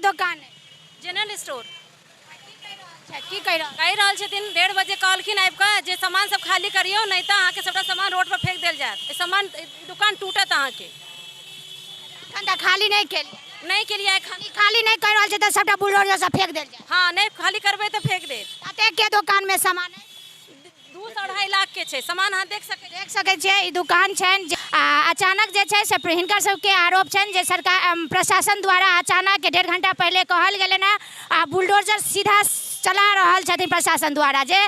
दुकान है? General store की कह रहल छथिन 1:30 बजे कहलखिन आबि कऽ जे सामान सब खाली करियो नहीं तो अहाँ के सबटा सामान रोड पर फेंक देल जायत। सामान दुकान टूटत अहाँ के। खाली नहीं केलिए नहीं के लिए खाली नहीं कर रहा तो सबटा बुलडोजर से फेंक देल जाए। हाँ नहीं खाली करबे तो फेंक दे। कते के दुकान में सामान है? 2-2.5 लाख के छै सामान। अहाँ देख सकै छियै ई दुकान छनि। अचानक जे छै से हिनकर सबके आरोप छनि जे सरकार प्रशासन द्वारा अचानक 1.5 घंटा पहले कहल गेलनि हैं आ बुलडोजर सीधा चला रहल छथिन प्रशासन द्वारा जे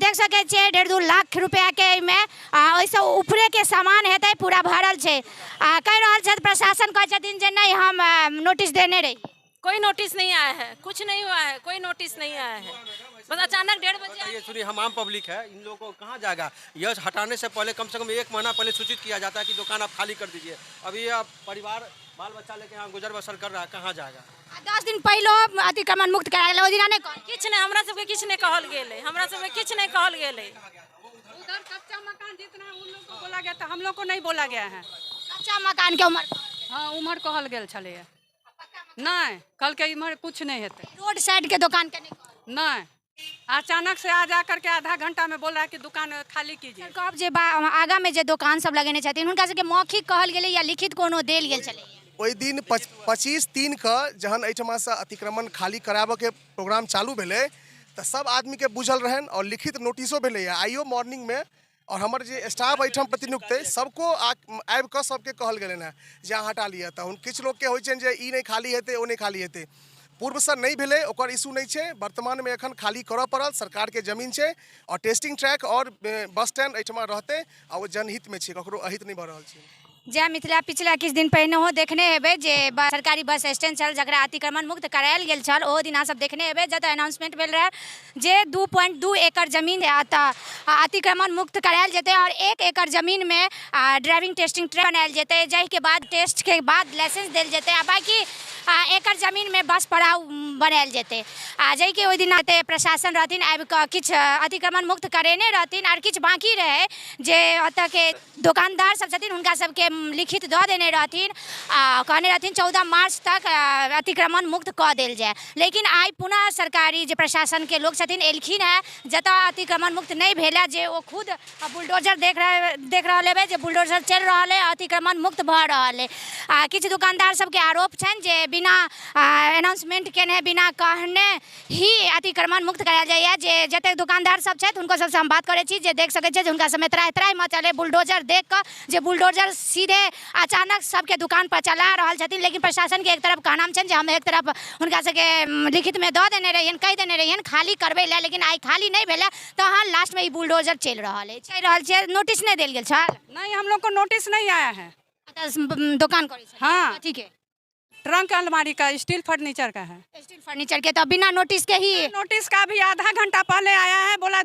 देख सकै छियै 1.5-2 लाख रुपया के में ओइसे ऊपरे के सामान हेतै पूरा भरल छै। कह रहल छथि प्रशासन कहै छथिन जे नहीं हम नोटिस देने रही। कोई नोटिस नहीं आया है, कुछ नहीं हुआ है, कोई नोटिस नहीं आया है। बस अचानक 1:30 बजे। ये सुनिए हम आम पब्लिक है, इन लोगों को कहाँ जाएगा? यह हटाने से पहले कम से कम 1 महीना पहले सूचित किया जाता है कि दुकान आप खाली कर दीजिए। अभी आप परिवार बाल बच्चा लेके यहाँ गुजर बसर कर रहा है, कहाँ जाएगा? 10 दिन पहले अतिक्रमण मुक्त करा गेल, ओ दिन नहीं कहल किछ नहीं हमरा सबके किछ नहीं कहल गेलै। हमरा सबके किछ नहीं कहल गेलै। उधर कच्चा मकान जितना उन लोग को बोला गया था हम लोग को नहीं बोला गया है। कच्चा मकान के उम्र हाँ उम्र कहल गेल छले नहीं कल के इम्र कुछ नहीं हेते। रोड साइड के दुकान के नहीं अचानक से आ जा करके आधा घंटा में बोल रहा है कि दुकान खाली कीजिए। कब जे आगा में जे दुकान सब लगेने छथिन हुनका सबके मौखिक कहल गेलै या लिखित कोनो देल गेल छलै? ओहि दिन 25/3 के जहन एहिठमा से अतिक्रमण खाली कराबे के प्रोग्राम चालू भेलै तो सब आदमी के बुझल रहन और लिखित नोटिसो भेलै। आइयो मॉर्निंग में और हमारे जो स्टाफ एहिठाम प्रतिनियुक्त है सबको आबि कऽ सबके कहल गेलनि हैं जे अहाँ हटा लिअ। तऽ किछु लोग के होइ छनि जे ई नहीं खाली हेतै ओ नहीं खाली हेतै। पूर्व से नहीं भेलै ओकर इशू नहीं छै। वर्तमान में एखन खाली करऽ पड़ल, सरकार के जमीन छै और टेस्टिंग ट्रैक और बस स्टैंड एहिठमा रहतै आ ओ जनहित में छै, ककरो अहित नहीं भऽ रहल छै। जय मिथिला पिछला किछु दिन पहिने हो देखने हेबै जे सरकारी बस स्टैंड छल जकरा अतिक्रमण मुक्त करायल गेल छल। ओहो दिन अहाँ सब देखने हेबै जतऽ अनाउंसमेंट भेल रहे जे 2.2 एकड़ जमीन अतिक्रमण मुक्त करायल जेतै और 1 एकड़ जमीन में ड्राइविंग टेस्टिंग ट्रैक बनायल जेतै, जाहिके बाद टेस्ट के बाद लाइसेंस देल जेतै आ बाकी एकड़ जमीन में बस पड़ाव बनायल जेतै। जाहिके ओहि दिन प्रशासन रहथिन आबि कऽ किछु अतिक्रमण मुक्त करेने रहथिन और किछु बाकी रहे जे ओतऽ के दुकानदार सब छथिन हुनका सबके लिखित दऽ देने रहथिन आ कहने रहथिन 14 मार्च तक अतिक्रमण मुक्त कऽ देल जाए। लेकिन आइ पुनः सरकारी जे प्रशासन के लोग छथिन एलखिन है जतऽ अतिक्रमण मुक्त नहीं भेल है जे ओ खुद बुलडोजर देख रहल हेबै जे बुलडोजर चलि रहल है, अतिक्रमण मुक्त भऽ रहल है। किछु दुकानदार सबके आरोप छनि जे बिना अनाउंसमेंट केने बिना कहने ही अतिक्रमण मुक्त करायल जाइए। जे जते दुकानदार सब छथि हुनको सबसँ हम बात करै छी जे देख सकै छियै जे हुनका सबमे त्राहि मचल है बुलडोजर देख कऽ जे बुलडोजर सीधे अचानक सबके दुकान पर चला रहल छथिन। लेकिन प्रशासन के एक तरफ कहनाम छनि जे हम एक तरफ हुनका सबके लिखित में दऽ देने रहियनि, कहि देने रहियनि खाली करबै लए, लेकिन आइ खाली नहीं भेलै तहन लास्ट में ई बुलडोजर चलि रहल छै। नोटिस नहीं देल गेल छल? नहीं हम लोग को नोटिस नहीं आया है। दुकान करै छै? हाँ ठीक है। ट्रंक अलमारी का स्टील फर्नीचर का है। स्टील फर्नीचर के तो बिना नोटिस के ही? नोटिस का भी आधा घंटा पहले आया है, बोला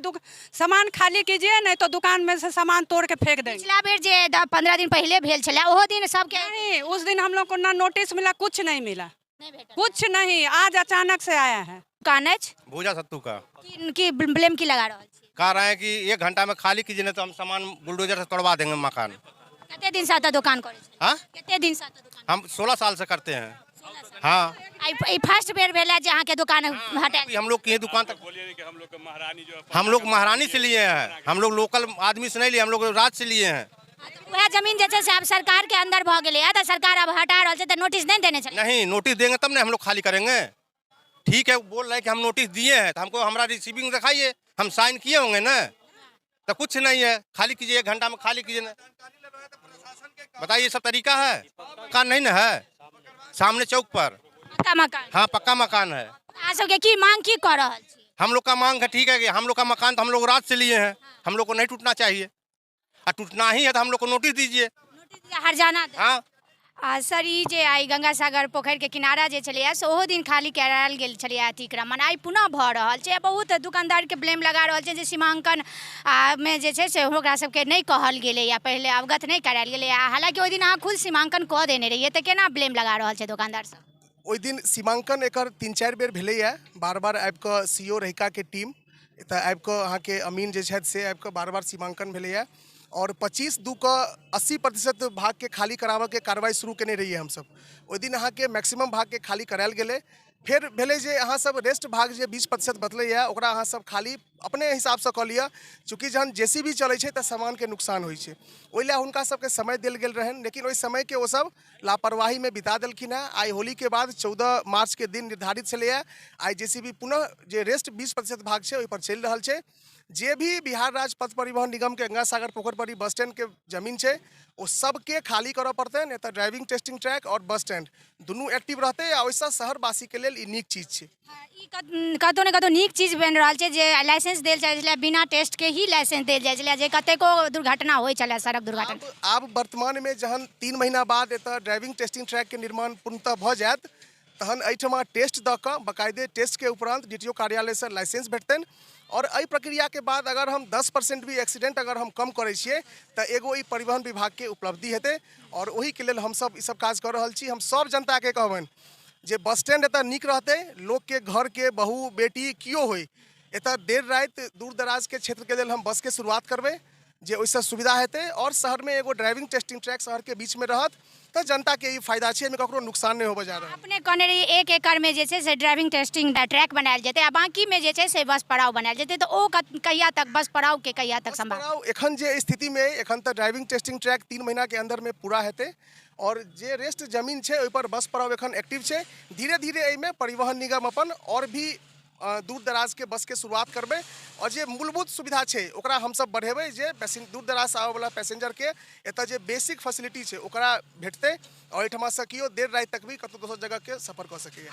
सामान खाली कीजिए नहीं तो दुकान में से सामान तोड़ के फेंक देंगे। पिछला बेर जे 15 दिन पहले भेल छलै ओहो दिन सबके? नहीं उस दिन हम लोग को ना नोटिस मिला, कुछ नहीं मिला, कुछ नहीं। आज अचानक से आया है। दुकान अछि भूजा सत्तू का की ब्लेम की लगा रहल छी? कह रहे हैं कि 1 घंटा में खाली कीजिए नहीं तो हम सामान बुलडोजर से तोड़वा देंगे मकान। कते दिन से दुकान करे छी? हाँ कते दिन से दुकान? हम 16 साल से करते हैं। हाँ आई फर्स्ट बेर भेला जे अहाँ के दुकान हटा? हम लोग की दुकान तक हम लोग महारानी से लिए हैं, हम लोग लोकल आदमी से नहीं लिए, हम लोग राज से लिए हैं। वह जमीन जैसे से अब सरकार के अंदर भ गेले है तो सरकार अब हटा रहल छै तो नोटिस नहीं देने छले? नहीं नोटिस देंगे तब नहीं हम लोग खाली करेंगे। ठीक है बोल रहे हैं कि हम नोटिस दिए हैं तो हमको हमारा रिसीविंग दिखाइए, हम साइन किए होंगे ना। तो कुछ नहीं है, खाली कीजिए 1 घंटा में खाली कीजिए ना। बताइए सब तरीका है? मकान नहीं ना है सामने चौक पर? पक्का मकान? हाँ पक्का मकान है। आ सबके की मांग की कर रहल छी? हम लोग का मांग है ठीक है कि हम लोग का मकान तो हम लोग रात से लिए हैं, हम लोग को नहीं टूटना चाहिए और टूटना ही है तो हम लोग को नोटिस दीजिए। नोटिस हर्जाना? हाँ सर ई जे आई गंगा सागर पोखर के किनारा जे छलैया से ओहो दिन खाली करायल गेल छलैया अतिक्रमण, आई पुनः भऽ रहल छै। बहुत दुकानदार के ब्लेम लगा रहल छै जे सीमांकन में जे छै से ओकरा सबके नहीं कहल गेलै या पहले अवगत नहीं करायल गेलै। हालांकि ओहि दिन अहाँ खुद सीमांकन कऽ देने रहिए तऽ केना ब्लेम लगा रहल छै दुकानदार सब? ओहि दिन सीमांकन एकर 3-4 बेर भेलैया, बार बार आबि कऽ सीओ रहिका के टीम एतऽ आबि कऽ अहाँके अमीन जे छथि से आबि कऽ बार बार सीमांकन भेलैया और 25/2 का 80% भाग के खाली कराबऽ के कार्रवाई शुरू केने रहिए हमसब। ओहि दिन अहाँ के मैक्सिमम भाग के खाली करायल गेलै। फिर भेलै जे अहाँ सब रेस्ट भाग जे 20% बचलैए ओकरा अहाँ सब खाली अपने हिसाब से कऽ लिअ, चूँकि जहन जेसीबी चलै छै तऽ सामान के नुकसान होइ छै, ओहि लए हुनका सबके समय देल गेल रहनि, लेकिन ओहि समय के ओ सब लापरवाही में बिता देलखिन हैं। आइ होली के बाद 14 मार्च के दिन निर्धारित छलैए। आइ जेसीबी पुनः जे रेस्ट 20% भाग छै ओहि पर चलि रहल छै। जे भी बिहार राज्य पथ परिवहन निगम के गंगा सागर पोखरपरी बस स्टैंड के जमीन छै वो सबके खाली करऽ पड़तै, नहीं तो ड्राइविंग टेस्टिंग ट्रैक और बस स्टैंड दुनू एक्टिव रहतै आ ओहिसँ शहरवासी के लेल ई नीक चीज छै। ई कतौ ने कतौ नीक चीज बनि रहल छै जे लाइसेंस देल जाइ छलै, बिना टेस्ट के ही लाइसेंस देल जाइ छलै, जे कतेको दुर्घटना होइ छलै, सड़क दुर्घटना। आब वर्तमान में जहन 3 महीना बाद एतऽ ड्राइविंग टेस्टिंग ट्रैक के निर्माण पूर्णतः भऽ जायत तहन एहिठमा टेस्ट दऽ कऽ बाकायदे टेस्ट के उपरांत डीटीओ कार्यालय से लाइसेंस भेटतनि। और एहि प्रक्रिया के बाद अगर हम 10% भी एक्सीडेंट अगर हम कम करै छियै तऽ एगो ई परिवहन विभाग के उपलब्धि हेतै। और ओही के लेल हमसब ई सब काज कऽ रहल छी। हम सब जनता के कहबनि जे बस स्टैंड एतऽ नीक रहतै, लोग के घर के बहू बेटी कियो होय एतऽ देर राति दूर दराज के क्षेत्र के लेल हम बस के शुरुआत करबै जे ओहिसँ सुविधा हेतै। और शहर में एगो ड्राइविंग टेस्टिंग ट्रैक शहर के बीच में रहत तऽ जनता के ई फायदा छै, एहिमे ककरो नुकसान नहि होबऽ जा रहल। अपने कहने रही 1 एकड़ में जे छै से ड्राइविंग टेस्टिंग ट्रैक बनायल जेतै आ बाकी में जे छै से बस पड़ाव बनायल जेतै, तऽ ओ कहिया तक बस पड़ाव के कहिया तक संभव? पड़ाव एखन जे स्थिति में एखन तऽ ड्राइविंग टेस्टिंग ट्रैक 3 महीना के अंदर में पूरा हेतै। और जे रेस्ट जमीन छै ओहि पर बस पड़ाव एखन एक्टिव छै। धीरे धीरे एहिमे परिवहन निगम अपन और भी दूर दराज के बस के शुरुआत करबै और जे मूलभूत सुविधा छै ओकरा हमसब बढ़ेबै, जे दूर दराज से आबऽ वाला पैसेंजर के एतऽ जे बेसिक फैसिलिटी छै ओकरा भेटतै और एहिठमा से कियो देर राति तक भी कतौ दोसर जगह के सफर कऽ सकैए।